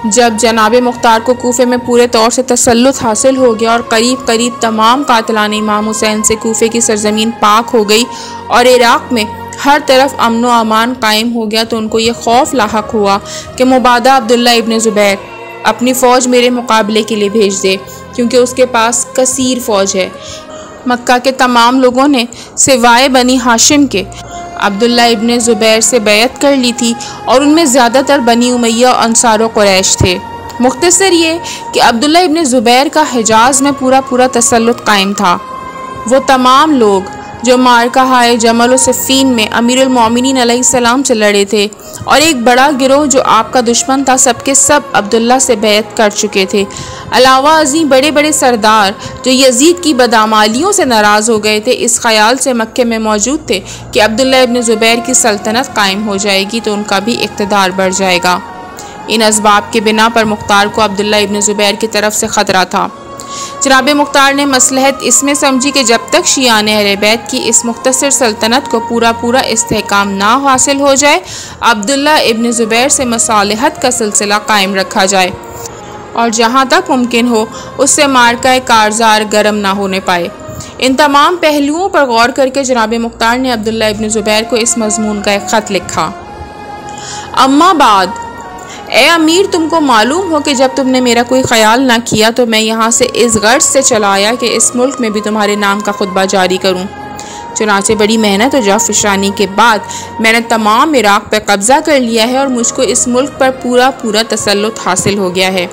जब जनाब मुख्तार को कूफे में पूरे तौर से तसल्लुत हासिल हो गया और करीब करीब तमाम कातिलान इमाम हुसैन से कूफे की सरजमीन पाक हो गई और इराक़ में हर तरफ अमन व अमान कायम हो गया, तो उनको ये खौफ लाहक हुआ कि मुबादा अब्दुल्ला इब्न ज़ुबैर अपनी फ़ौज मेरे मुकाबले के लिए भेज दे, क्योंकि उसके पास कसीर फ़ौज है। मक्का के तमाम लोगों ने सिवाय बनी हाशिम के अब्दुल्ला इब्न ज़ुबैर से बैत कर ली थी और उनमें ज़्यादातर बनी उमैया और अंसार व कुरैश थे। मुख्तसर ये कि अब्दुल्ला इब्न ज़ुबैर का हिजाज में पूरा तसल्लुत कायम था। वो तमाम लोग जो मारका हाय जमल व सिफ़ीन में अमीरुल मोमिनीन अलैहिस्सलाम से लड़े थे और एक बड़ा गिरोह जो आपका दुश्मन था, सबके सब अब्दुल्ला से बैत कर चुके थे। अलावा अज़ीम बड़े बड़े सरदार जो यजीद की बदामालियों से नाराज़ हो गए थे, इस ख्याल से मक्के में मौजूद थे कि अब्दुल्ला इब्न ज़ुबैर की सल्तनत कायम हो जाएगी तो उनका भी इक़्तिदार बढ़ जाएगा। इन असबाब के बिना पर मुख्तार को अब्दुल्ला इब्न ज़ुबैर की तरफ से ख़तरा था। जनाब मुख्तार ने मसलहत इसमें समझी कि जब तक शियान अहले बैत की इस मुख्तसर सल्तनत को पूरा इस्तेहकाम ना हासिल हो जाए, अब्दुल्ला इब्न ज़ुबैर से मसालहत का सिलसिला कायम रखा जाए और जहाँ तक मुमकिन हो उससे मारका कारज़ार गर्म ना होने पाए। इन तमाम पहलुओं पर गौर करके जनाब मुख्तार ने अब्दुल्ला इब्न ज़ुबैर को इस मज़मून का एक ख़त लिखा। अम्मा बाद, ए अमीर, तुमको मालूम हो कि जब तुमने मेरा कोई ख्याल ना किया तो मैं यहाँ से इस गर्ज से चला आया कि इस मुल्क में भी तुम्हारे नाम का खुतबा जारी करूँ। चुनांचे बड़ी मेहनत और जाफिशानी के बाद मैंने तमाम इराक़ पर कब्ज़ा कर लिया है और मुझको इस मुल्क पर पूरा तसल्लुत हासिल हो गया है।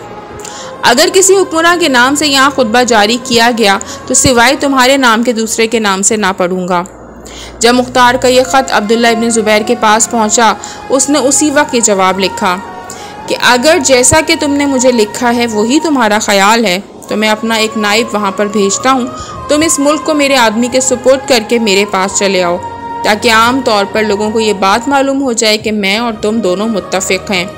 अगर किसी हुक्मरान के नाम से यहाँ खुतबा जारी किया गया तो सिवाय तुम्हारे नाम के दूसरे के नाम से ना पढ़ूँगा। जब मुख्तार का ये ख़त अब्दुल्ला इब्न ज़ुबैर के पास पहुँचा, उसने उसी वक्त ये जवाब लिखा कि अगर जैसा कि तुमने मुझे लिखा है वही तुम्हारा ख्याल है तो मैं अपना एक नाइब वहाँ पर भेजता हूँ। तुम इस मुल्क को मेरे आदमी के सुपुर्द करके मेरे पास चले आओ, ताकि आम तौर पर लोगों को ये बात मालूम हो जाए कि मैं और तुम दोनों मुत्तफ़िक़ हैं।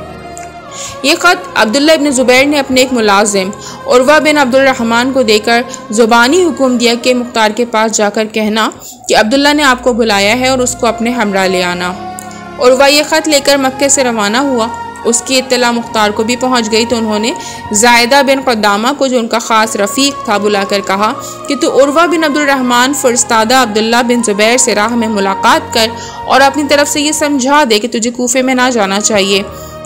ये ख़त अब्दुल्ला इब्न ज़ुबैर ने अपने एक मुलाजिम उर्वा बिन अब्दुल रहमान को देकर ज़ुबानी हुक्म दिया कि मुख्तार के पास जाकर कहना कि अब्दुल्ला ने आपको बुलाया है और उसको अपने हमरा ले आना। उर्वा ये ख़त लेकर मक्के से रवाना हुआ। उसकी इत्तला मुख्तार को भी पहुंच गई तो उन्होंने ज़ायदा बिन क़ुदामा को, जो उनका ख़ास रफ़ीक था, बुलाकर कहा कि तू उर्वा बिन अब्दुल रहमान फ़रिस्तादा अब्दुल्ला बिन ज़ुबैर से राह में मुलाकात कर और अपनी तरफ से ये समझा दे कि तुझे कूफे में ना जाना चाहिए,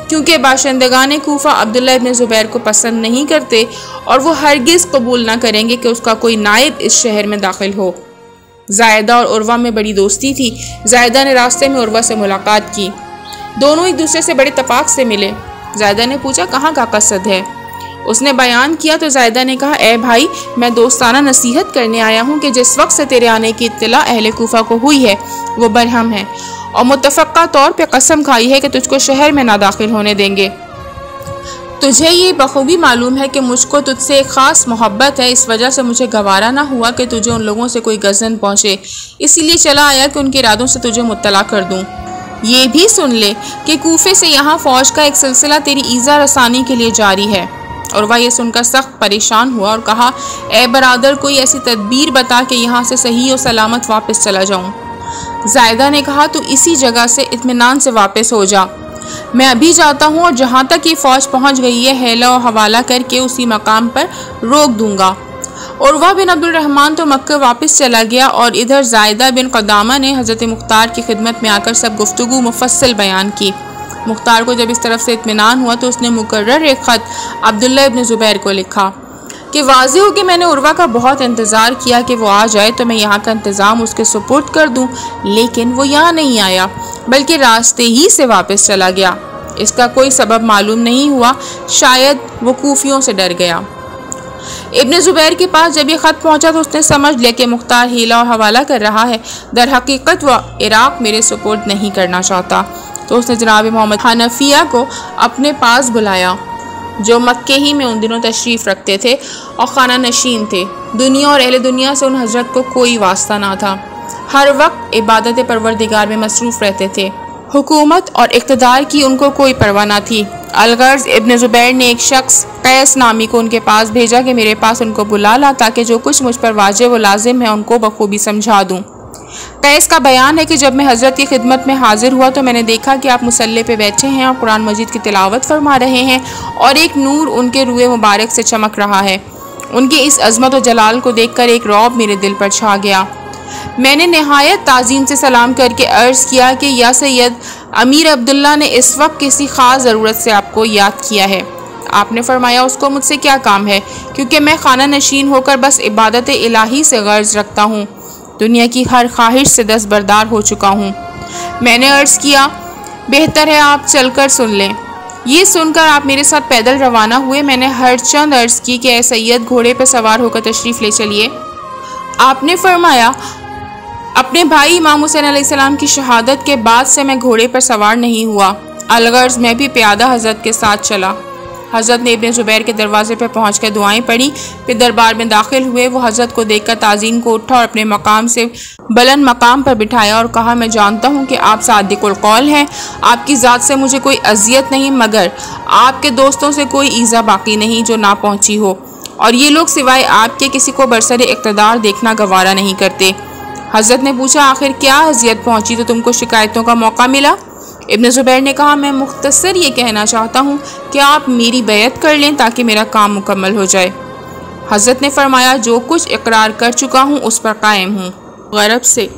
क्योंकि बाशिंदगान कूफा अब्दुल्ला इब्न ज़ुबैर को पसंद नहीं करते और वो हरगिज़ कबूल ना करेंगे कि उसका कोई नायब इस शहर में दाखिल हो। ज़ायदा और उर्वा में बड़ी दोस्ती थी। ज़ायदा ने रास्ते में उर्वा से मुलाकात की। दोनों एक दूसरे से बड़े तफाक से मिले। ज़ायदा ने पूछा कहाँ का कसद है। उसने बयान किया तो ज़ायदा ने कहा, ए भाई, मैं दोस्ताना नसीहत करने आया हूँ कि जिस वक्त से तेरे आने की इत्तला अहले कूफा को हुई है वो बरहम है और मुतफ़क्का तौर पे कसम खाई है कि तुझको शहर में ना दाखिल होने देंगे। तुझे ये बखूबी मालूम है कि मुझको तुझसे एक ख़ास मोहब्बत है, इस वजह से मुझे गवारा ना हुआ कि तुझे उन लोगों से कोई गज़न पहुँचे, इसीलिए चला आया कि उनके इरादों से तुझे मुत्तला कर दूँ। ये भी सुन ले कि कूफे से यहाँ फ़ौज का एक सिलसिला तेरी ईज़ा रसानी के लिए जारी है। और वह ये सुनकर सख्त परेशान हुआ और कहा, ए बरादर, कोई ऐसी तदबीर बता कि यहाँ से सही और सलामत वापस चला जाऊँ। ज़ायदा ने कहा, तू इसी जगह से इत्मीनान से वापस हो जा। मैं अभी जाता हूँ और जहाँ तक ये फ़ौज पहुँच गई है हेला और हवाला करके उसी मकाम पर रोक दूँगा। उर्वा बिन अब्दुल रहमान तो मक्का वापस चला गया और इधर ज़ायदा बिन क़ुदामा ने हज़रत मुख्तार की खिदमत में आकर सब गुफ्तगू मुफस्सल बयान की। मुख्तार को जब इस तरफ से इत्मीनान हुआ तो उसने मुकर्रर एक ख़त अब्दुल्ला इब्न ज़ुबैर को लिखा कि वाज़ेह हो कि मैंने उर्वा का बहुत इंतज़ार किया कि वो आ जाए तो मैं यहाँ का इंतज़ाम उसके सुपुर्द कर दूँ, लेकिन वो यहाँ नहीं आया बल्कि रास्ते ही से वापस चला गया। इसका कोई सबब मालूम नहीं हुआ, शायद वो कूफियों से डर गया। इब्न ज़ुबैर के पास जब ये ख़त पहुँचा तो उसने समझ लिया कि मुख्तार हीला और हवाला कर रहा है, दर हकीकत वह इराक़ मेरे सुपुर्द नहीं करना चाहता। तो उसने जनाब मोहम्मद हनफिया को अपने पास बुलाया, जो मक्के ही में उन दिनों तशरीफ़ रखते थे और खाना नशीन थे। दुनिया और अहले दुनिया से उन हज़रत को कोई वास्ता ना था, हर वक्त इबादत परवरदिगार में मसरूफ़ रहते थे। हुकूमत और इक़्तिदार की उनको कोई परवाह ना थी। अलगर्ज़ इब्न ज़ुबैर ने एक शख्स कैस नामी को उनके पास भेजा कि मेरे पास उनको बुला ला ताकि जो कुछ मुझ पर वाजिब व लाजिम है उनको बखूबी समझा दूँ। कैस का बयान है कि जब मैं हज़रत की खिदमत में हाजिर हुआ तो मैंने देखा कि आप मुसल्ले पे बैठे हैं और कुरान मजीद की तिलावत फरमा रहे हैं और एक नूर उनके रूए मुबारक से चमक रहा है। उनकी इस अज़मत और जलाल को देखकर एक रौब मेरे दिल पर छा गया। मैंने नहायत ताज़ीम से सलाम करके अर्ज़ किया कि या सैयद, अमीर अब्दुल्ला ने इस वक्त किसी ख़ास ज़रूरत से आपको याद किया है। आपने फरमाया, उसको मुझसे क्या काम है, क्योंकि मैं खाना नशीन होकर बस इबादत इलाही से गर्ज रखता हूँ। दुनिया की हर ख्वाहिश से दस्तबरदार हो चुका हूँ। मैंने अर्ज़ किया, बेहतर है आप चलकर सुन लें। ये सुनकर आप मेरे साथ पैदल रवाना हुए। मैंने हर चंद अर्ज़ की कि ऐ सैयद, घोड़े पर सवार होकर तशरीफ़ ले चलिए। आपने फरमाया, अपने भाई इमाम हुसैन अलैहिस्सलाम की शहादत के बाद से मैं घोड़े पर सवार नहीं हुआ। अलगर्ज़ मैं भी प्यादा हज़रत के साथ चला। हज़रत ने इब्ने ज़ुबैर के दरवाजे पर पहुंचकर दुआएं पढ़ी, फिर दरबार में दाखिल हुए। वो हज़रत को देखकर ताज़ीन को उठा और अपने मकाम से बुलंद मकाम पर बिठाया और कहा, मैं जानता हूं कि आप सादिकुल कौल हैं। आपकी ज़ात से मुझे कोई अजियत नहीं, मगर आपके दोस्तों से कोई ईज़ा बाकी नहीं जो ना पहुँची हो, और ये लोग सिवाय आपके किसी को बरसरे इक़्तिदार देखना गवारा नहीं करते। हज़रत ने पूछा, आखिर क्या अजियत पहुँची तो तुमको शिकायतों का मौका मिला? इब्ने ज़ुबैर ने कहा, मैं मुख्तसर ये कहना चाहता हूँ कि आप मेरी बैत कर लें ताकि मेरा काम मुकम्मल हो जाए। हज़रत ने फरमाया, जो कुछ इकरार कर चुका हूँ उस पर कायम हूँ। गरब से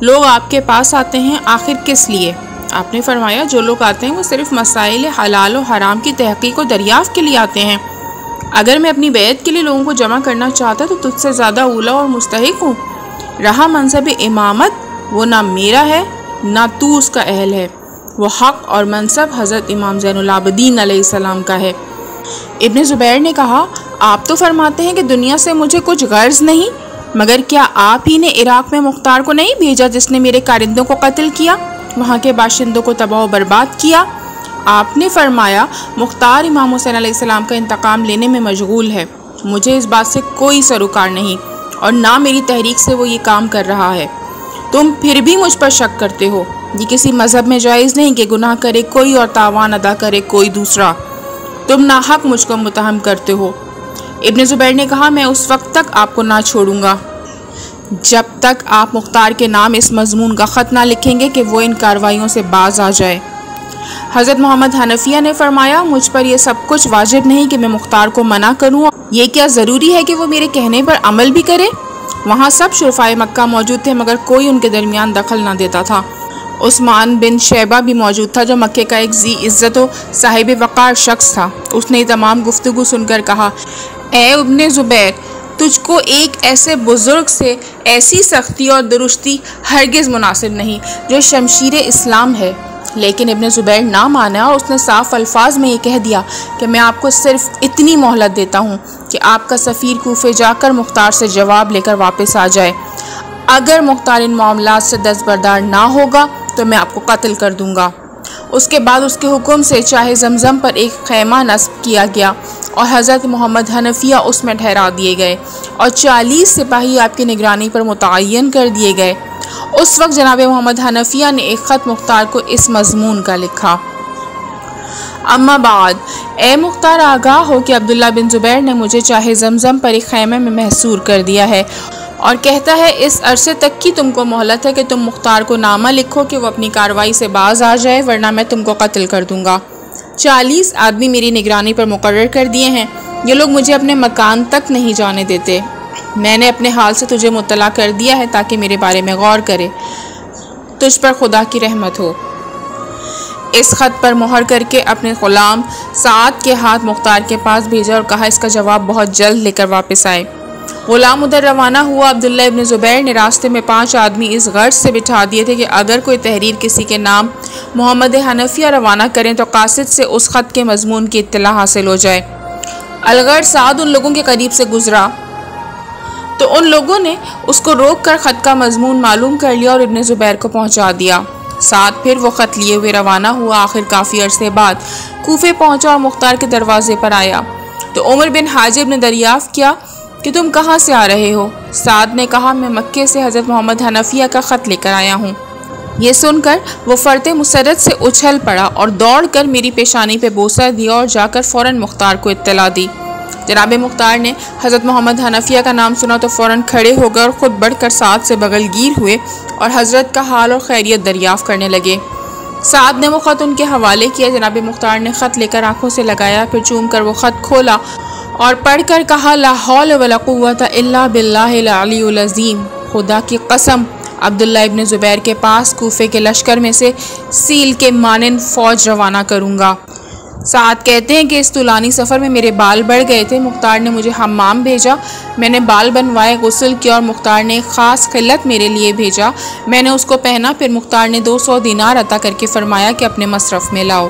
लोग आपके पास आते हैं, आखिर किस लिए? आपने फरमाया, जो लोग आते हैं वो सिर्फ मसाइल हलाल और हराम की तहक़ीक़ और दरियाफ़त के लिए आते हैं। अगर मैं अपनी बैत के लिए लोगों को जमा करना चाहता तो तुझसे ज़्यादा औला और मुस्तहिक़ हूँ। रहा मनसब इमामत, वो ना मेरा है ना तू उसका अहल है। वो हक़ और मनसब हज़रत इमाम ज़ैनुल आबिदीन अलैहिस्सलाम का है। इब्ने ज़ुबैर ने कहा, आप तो फरमाते हैं कि दुनिया से मुझे कुछ गर्ज़ नहीं, मगर क्या आप ही ने इराक़ में मुख्तार को नहीं भेजा जिसने मेरे कारिंदों को कत्ल किया, वहाँ के बाशिंदों को तबाह बर्बाद किया? आपने फरमाया, मुख्तार इमाम हुसैन अलैहिस्सलाम का इंतकाम लेने में मशगूल है। मुझे इस बात से कोई सरोकार नहीं और ना मेरी तहरीक से वो ये काम कर रहा है। तुम फिर भी मुझ पर शक करते हो। ये किसी मज़हब में जायज़ नहीं कि गुनाह करे कोई और तावान अदा करे कोई दूसरा। तुम नाहक मुझको मुत्तहम करते हो। इब्ने ज़ुबैर ने कहा, मैं उस वक्त तक आपको ना छोड़ूंगा जब तक आप मुख्तार के नाम इस मजमून का ख़त ना लिखेंगे कि वो इन कार्रवाइयों से बाज आ जाए। हज़रत मोहम्मद हनफिया ने फरमाया, मुझ पर यह सब कुछ वाजिब नहीं कि मैं मुख्तार को मना करूँ। ये क्या ज़रूरी है कि वो मेरे कहने पर अमल भी करे? वहाँ सब शुरफाए मक्का मौजूद थे, मगर कोई उनके दरमियान दखल ना देता था। उस्मान बिन शैबा भी मौजूद था, जो मक्के का एक ज़ी इज़्ज़त व साहिब वक़ार शख्स था। उसने तमाम गुफ्तगू सुनकर कहा, ए इब्ने ज़ुबैर, तुझको एक ऐसे बुज़ुर्ग से ऐसी सख्ती और दुरुस्ती हरगिज़ मुनासिब नहीं जो शमशीर इस्लाम है। लेकिन इब्ने ज़ुबैर ना माना और उसने साफ अल्फाज में ये कह दिया कि मैं आपको सिर्फ इतनी मोहलत देता हूँ कि आपका सफ़ीर कूफे जाकर मुख्तार से जवाब लेकर वापस आ जाए। अगर मुख्तार इन मामलात से दस्तबरदार ना होगा तो मैं आपको कत्ल कर दूंगा। उसके बाद उसके हुक्म से चाहे जमजम पर एक खैमा नस्ब किया गया और हज़रत मोहम्मद हनफिया उसमें ठहरा दिए गए और 40 सिपाही आपकी निगरानी पर मुतय्यन कर दिए गए। उस वक्त जनाब मोहम्मद हनफिया ने एक ख़त मुख्तार को इस मजमून का लिखा, अम्मा बाद, ए मुख्तार, आगाह हो कि अब्दुल्ला बिन ज़ुबैर ने मुझे चाहे जमजम पर एक खैमे में महसूर कर दिया है और कहता है इस अरसे तक की तुमको मोहलत है कि तुम मुख्तार को नामा लिखो कि वो अपनी कार्रवाई से बाज आ जाए, वरना मैं तुमको कत्ल कर दूंगा। 40 आदमी मेरी निगरानी पर मुकर्रर कर दिए हैं। ये लोग मुझे अपने मकान तक नहीं जाने देते। मैंने अपने हाल से तुझे मुत्तला कर दिया है ताकि मेरे बारे में गौर करे। तुझ पर खुदा की रहमत हो। इस ख़त पर मोहर करके अपने ग़ुलाम साद के हाथ मुख्तार के पास भेजा और कहा इसका जवाब बहुत जल्द लेकर वापस आए। ग़ुलाम उधर रवाना हुआ। अब्दुल्ला इब्न ज़ुबैर ने रास्ते में 5 आदमी इस गर्ज से बिठा दिए थे कि अगर कोई तहरीर किसी के नाम मोहम्मद हनफिया रवाना करें तो कासिद से उस ख़त के मजमून की इत्तला हासिल हो जाए। अलगर साद उन लोगों के करीब से गुजरा तो उन लोगों ने उसको रोक कर ख़त का मजमून मालूम कर लिया और इब्न ज़ुबैर को पहुँचा दिया। साद फिर वो ख़त लिए हुए रवाना हुआ। आखिर काफ़ी अरसे बाद कूफे पहुँचा और मुख्तार के दरवाजे पर आया तो उमर बिन हाजिब ने दरियाफ़्त किया कि तुम कहाँ से आ रहे हो? साद ने कहा, मैं मक्के से हज़रत मोहम्मद हनफिया का ख़त लेकर आया हूँ। ये सुनकर वो फ़र्ते मुसरत से उछल पड़ा और दौड़ कर मेरी पेशानी पे बोसा दिया और जाकर फ़ौरन मुख्तार को इत्तला दी। जनाब मुख्तार ने हज़रत मोहम्मद हनफिया का नाम सुना तो फ़ौरन खड़े हो गए और ख़ुद बढ़कर साद से बगलगीर हुए और हज़रत का हाल और खैरियत दरियाफ़्त करने लगे। साद ने वो ख़त उनके हवाले किया। जनाब मुख्तार ने ख़त लेकर आँखों से लगाया, फिर चूम कर वो ख़त खोला और पढ़ कर कहा, ला हौल वला कुव्वता इल्ला बिल्लाहिल अलीयुल अज़ीम, खुदा की कसम अब्दुल्ला इब्न ज़ुबैर के पास कूफे के लश्कर में से सील के मानन फ़ौज रवाना करूँगा। साद कहते हैं कि इस तुलानी सफ़र में मेरे बाल बढ़ गए थे। मुख्तार ने मुझे हम्माम भेजा, मैंने बाल बनवाए, गुस्ल किया और मुख्तार ने एक ख़ास खिलत मेरे लिए भेजा। मैंने उसको पहना, फिर मुख्तार ने 200 दीनार अता करके फ़रमाया कि अपने मसरफ़ में लाओ।